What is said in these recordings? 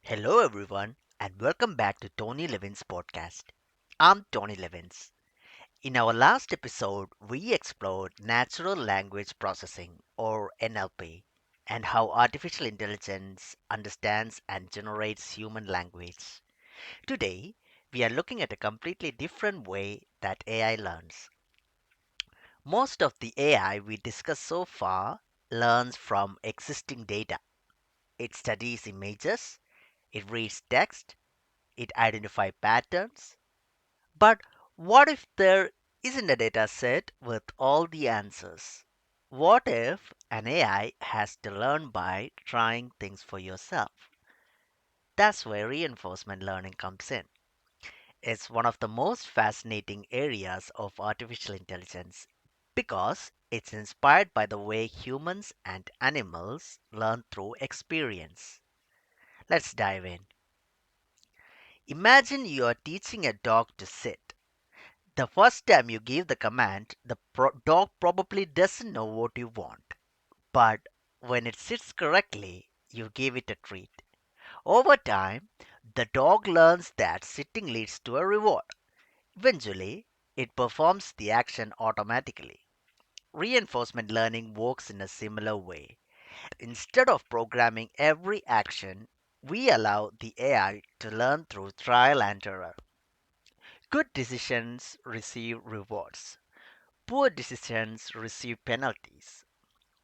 Hello, everyone, and welcome back to Tony Livins' podcast. I'm Tony Livins. In our last episode, we explored natural language processing, or NLP, and how artificial intelligence understands and generates human language. Today, we are looking at a completely different way that AI learns. Most of the AI we discussed so far learns from existing data. It studies images, it reads text, it identifies patterns. But what if there isn't a data set with all the answers? What if an AI has to learn by trying things for yourself? That's where reinforcement learning comes in. It's one of the most fascinating areas of artificial intelligence because it's inspired by the way humans and animals learn through experience. Let's dive in. Imagine you are teaching a dog to sit. The first time you give the command, the dog probably doesn't know what you want. But when it sits correctly, you give it a treat. Over time, the dog learns that sitting leads to a reward. Eventually, it performs the action automatically. Reinforcement learning works in a similar way. Instead of programming every action, we allow the AI to learn through trial and error. Good decisions receive rewards. Poor decisions receive penalties.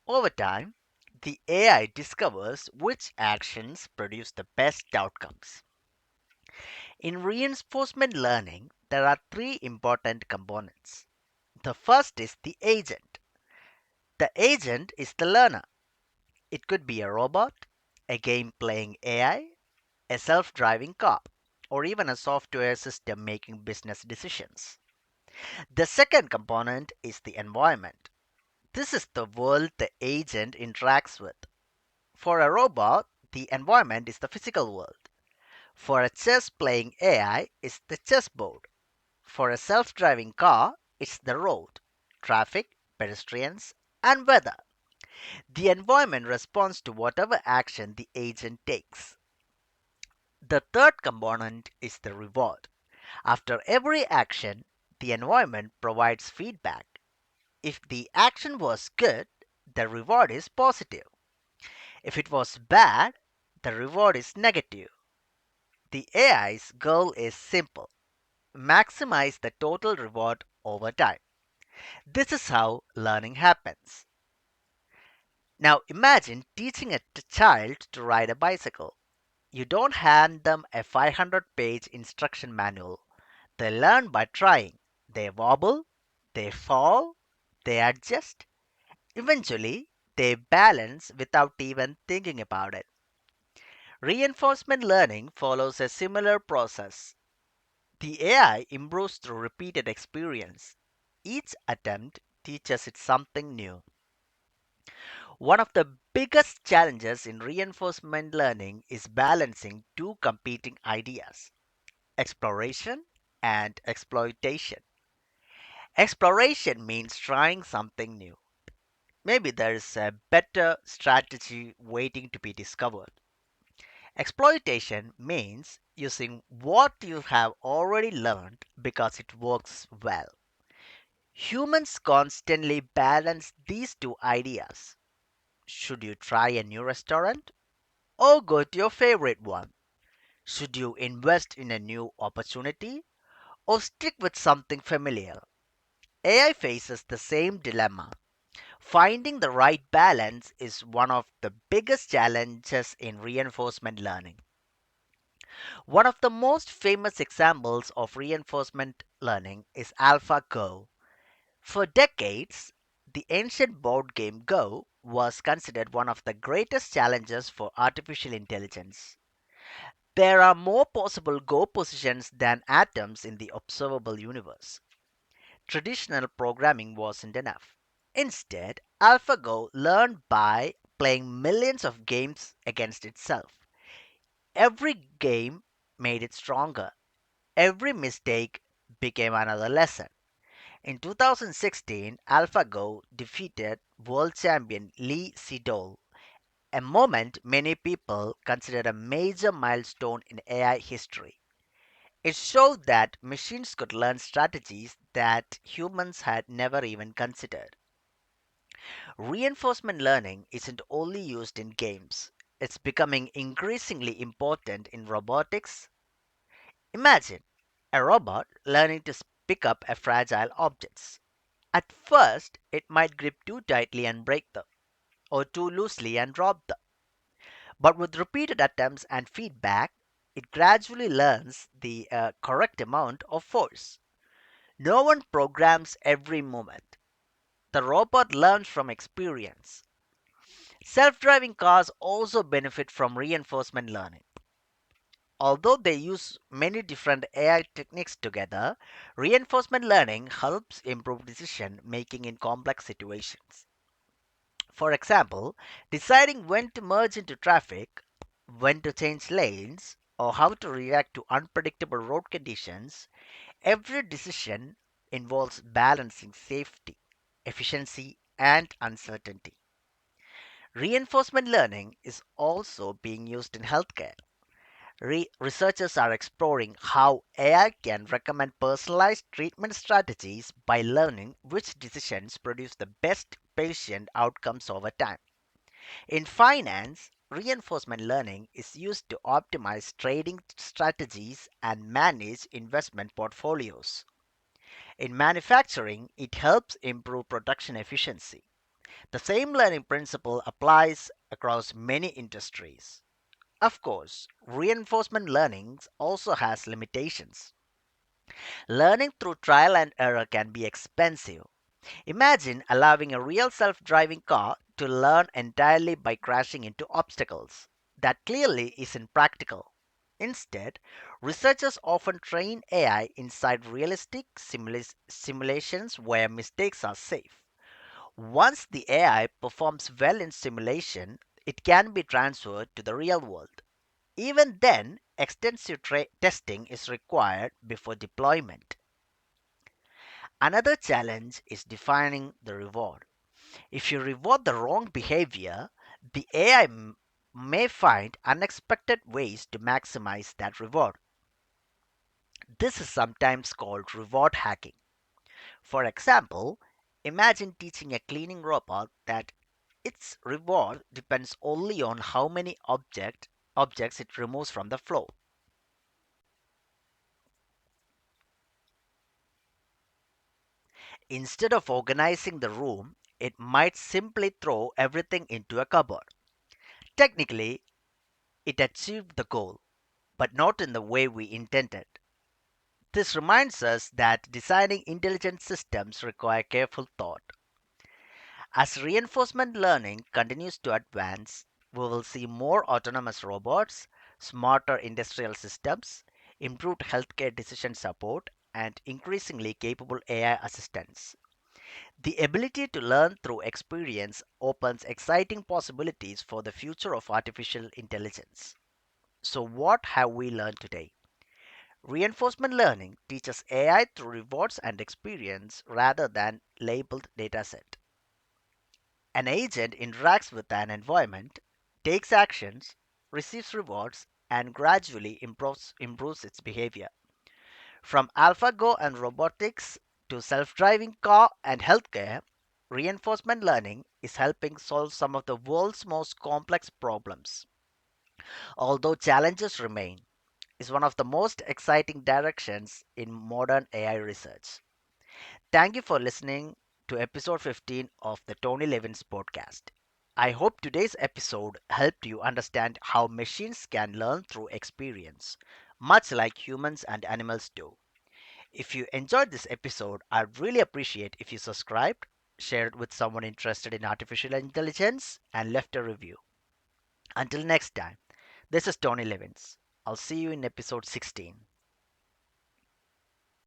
Over time, the AI discovers which actions produce the best outcomes. In reinforcement learning, there are three important components. The first is the agent. The agent is the learner. It could be a robot, a game playing AI, a self driving car, or even a software system making business decisions. The second component is the environment. This is the world the agent interacts with. For a robot, the environment is the physical world. For a chess playing AI, it's the chessboard. For a self driving car, it's the road, traffic, pedestrians, and weather. The environment responds to whatever action the agent takes. The third component is the reward. After every action, the environment provides feedback. If the action was good, the reward is positive. If it was bad, the reward is negative. The AI's goal is simple: maximize the total reward over time. This is how learning happens. Now imagine teaching a child to ride a bicycle. You don't hand them a 500-page instruction manual. They learn by trying. They wobble, they fall, they adjust. Eventually, they balance without even thinking about it. Reinforcement learning follows a similar process. The AI improves through repeated experience. Each attempt teaches it something new. One of the biggest challenges in reinforcement learning is balancing two competing ideas: exploration and exploitation. Exploration means trying something new. Maybe there is a better strategy waiting to be discovered. Exploitation means using what you have already learned because it works well. Humans constantly balance these two ideas. Should you try a new restaurant or go to your favorite one? Should you invest in a new opportunity or stick with something familiar? AI faces the same dilemma. Finding the right balance is one of the biggest challenges in reinforcement learning. One of the most famous examples of reinforcement learning is AlphaGo. For decades, the ancient board game Go was considered one of the greatest challenges for artificial intelligence. There are more possible Go positions than atoms in the observable universe. Traditional programming wasn't enough. Instead, AlphaGo learned by playing millions of games against itself. Every game made it stronger. Every mistake became another lesson. In 2016, AlphaGo defeated world champion Lee Sedol, a moment many people consider a major milestone in AI history. It showed that machines could learn strategies that humans had never even considered. Reinforcement learning isn't only used in games, it's becoming increasingly important in robotics. Imagine a robot learning to pick up a fragile objects. At first, it might grip too tightly and break them, or too loosely and drop them. But with repeated attempts and feedback, it gradually learns the correct amount of force. No one programs every movement. The robot learns from experience. Self driving cars also benefit from reinforcement learning. Although they use many different AI techniques together, reinforcement learning helps improve decision making in complex situations. For example, deciding when to merge into traffic, when to change lanes, or how to react to unpredictable road conditions, every decision involves balancing safety, efficiency, and uncertainty. Reinforcement learning is also being used in healthcare. Researchers are exploring how AI can recommend personalized treatment strategies by learning which decisions produce the best patient outcomes over time. In finance, reinforcement learning is used to optimize trading strategies and manage investment portfolios. In manufacturing, it helps improve production efficiency. The same learning principle applies across many industries. Of course, reinforcement learning also has limitations. Learning through trial and error can be expensive. Imagine allowing a real self driving car to learn entirely by crashing into obstacles. That clearly isn't practical. Instead, researchers often train AI inside realistic simulations where mistakes are safe. Once the AI performs well in simulation, it can be transferred to the real world. Even then, extensive testing is required before deployment. Another challenge is defining the reward. If you reward the wrong behavior, the AI may find unexpected ways to maximize that reward. This is sometimes called reward hacking. For example, imagine teaching a cleaning robot that its reward depends only on how many objects it removes from the floor. Instead of organizing the room, it might simply throw everything into a cupboard. Technically, it achieved the goal, but not in the way we intended. This reminds us that designing intelligent systems require careful thought. As reinforcement learning continues to advance, we will see more autonomous robots, smarter industrial systems, improved healthcare decision support, and increasingly capable AI assistants. The ability to learn through experience opens exciting possibilities for the future of artificial intelligence. So, what have we learned today? Reinforcement learning teaches AI through rewards and experience rather than labeled dataset. An agent interacts with an environment, takes actions, receives rewards, and gradually improves its behavior. From AlphaGo and robotics to self driving car and healthcare, reinforcement learning is helping solve some of the world's most complex problems. Although challenges remain, is one of the most exciting directions in modern AI research. Thank you for listening to episode 15 of the Tony Livins podcast. I hope today's episode helped you understand how machines can learn through experience, much like humans and animals do. If you enjoyed this episode, I'd really appreciate if you subscribed, shared with someone interested in artificial intelligence, and left a review. Until next time, this is Tony Livins. I'll see you in episode 16.